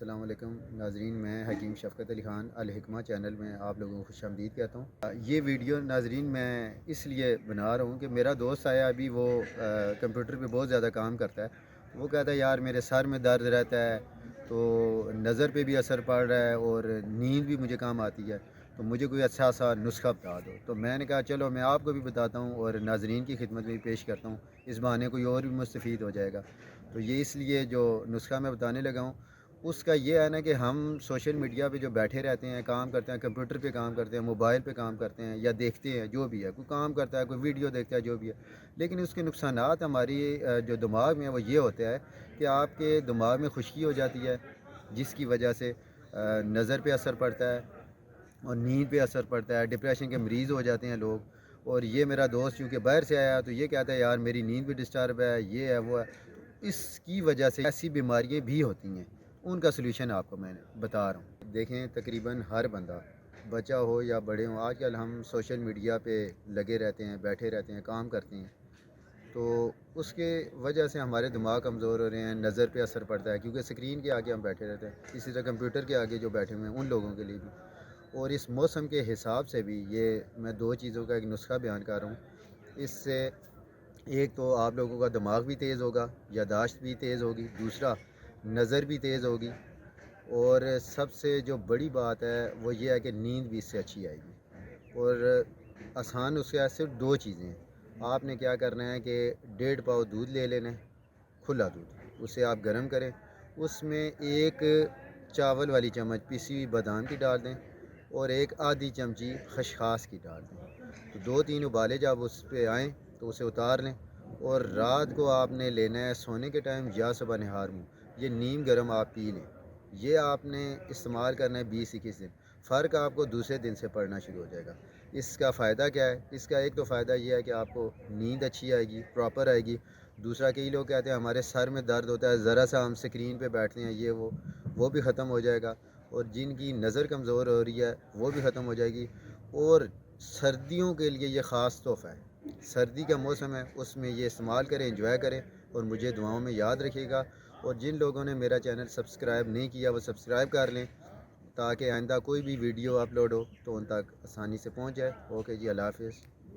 السلام علیکم ناظرین، میں حکیم شفقت علی خان الحکمہ چینل میں آپ لوگوں کو خوش آمدید کہتا ہوں۔ یہ ویڈیو ناظرین میں اس لیے بنا رہا ہوں کہ میرا دوست آیا ابھی، وہ کمپیوٹر پہ بہت زیادہ کام کرتا ہے۔ وہ کہتا ہے یار میرے سر میں درد رہتا ہے، تو نظر پہ بھی اثر پڑ رہا ہے اور نیند بھی مجھے کام آتی ہے، تو مجھے کوئی اچھا سا نسخہ بتا دو۔ تو میں نے کہا چلو میں آپ کو بھی بتاتا ہوں اور ناظرین کی خدمت میں بھی پیش کرتا ہوں، اس بہانے کوئی اور بھی مستفید ہو جائے گا۔ تو یہ اس لیے جو نسخہ میں بتانے لگا ہوں اس کا یہ ہے نا کہ ہم سوشل میڈیا پہ جو بیٹھے رہتے ہیں، کام کرتے ہیں، کمپیوٹر پہ کام کرتے ہیں، موبائل پہ کام کرتے ہیں یا دیکھتے ہیں، جو بھی ہے، کوئی کام کرتا ہے، کوئی ویڈیو دیکھتا ہے، جو بھی ہے، لیکن اس کے نقصانات ہماری جو دماغ میں ہے وہ یہ ہوتا ہے کہ آپ کے دماغ میں خشکی ہو جاتی ہے، جس کی وجہ سے نظر پہ اثر پڑتا ہے اور نیند پہ اثر پڑتا ہے، ڈپریشن کے مریض ہو جاتے ہیں لوگ۔ اور یہ میرا دوست چونکہ باہر سے آیا تو یہ کہتا ہے یار میری نیند بھی ڈسٹرب ہے، یہ ہے وہ ہے۔ اس کی وجہ سے ایسی بیماریاں بھی ہوتی ہیں، ان کا سلوشن آپ کو میں بتا رہا ہوں۔ دیکھیں تقریباً ہر بندہ، بچہ ہو یا بڑے ہوں، آج کل ہم سوشل میڈیا پہ لگے رہتے ہیں، بیٹھے رہتے ہیں، کام کرتے ہیں، تو اس کے وجہ سے ہمارے دماغ کمزور ہو رہے ہیں، نظر پہ اثر پڑتا ہے، کیونکہ اسکرین کے آگے ہم بیٹھے رہتے ہیں، اسی طرح کمپیوٹر کے آگے جو بیٹھے ہوئے ہیں ان لوگوں کے لیے بھی۔ اور اس موسم کے حساب سے بھی یہ میں دو چیزوں کا ایک نسخہ بیان کر رہا ہوں۔ اس سے ایک تو آپ لوگوں کا دماغ بھی تیز ہوگا، یادداشت بھی تیز ہوگی، دوسرا نظر بھی تیز ہوگی، اور سب سے جو بڑی بات ہے وہ یہ ہے کہ نیند بھی اس سے اچھی آئے گی۔ اور آسان اس کے صرف دو چیزیں ہیں۔ آپ نے کیا کرنا ہے کہ 1.5 پاؤ دودھ لے لینا ہے، کھلا دودھ، اسے آپ گرم کریں، اس میں ایک چاول والی چمچ پیسی ہوئی بادام کی ڈال دیں اور ایک آدھی چمچی خشخاش کی ڈال دیں۔ تو 2-3 ابالے جب اس پہ آئیں تو اسے اتار لیں، اور رات کو آپ نے لینا ہے سونے کے ٹائم یا صبح نہار منہ، یہ نیم گرم آپ پی لیں۔ یہ آپ نے استعمال کرنا ہے 20-21 دن، فرق آپ کو دوسرے دن سے پڑنا شروع ہو جائے گا۔ اس کا فائدہ کیا ہے؟ اس کا ایک تو فائدہ یہ ہے کہ آپ کو نیند اچھی آئے گی، پراپر آئے گی۔ دوسرا، کئی لوگ کہتے ہیں ہمارے سر میں درد ہوتا ہے، ذرا سا ہم اسکرین پہ بیٹھتے ہیں، یہ وہ بھی ختم ہو جائے گا، اور جن کی نظر کمزور ہو رہی ہے وہ بھی ختم ہو جائے گی۔ اور سردیوں کے لیے یہ خاص تحفہ ہے، سردی کا موسم ہے، اس میں یہ استعمال کریں، انجوائے کریں، اور مجھے دعاؤں میں یاد رکھیے گا۔ اور جن لوگوں نے میرا چینل سبسکرائب نہیں کیا وہ سبسکرائب کر لیں، تاکہ آئندہ کوئی بھی ویڈیو اپلوڈ ہو تو ان تک آسانی سے پہنچ جائے۔ اوکے جی، اللہ حافظ۔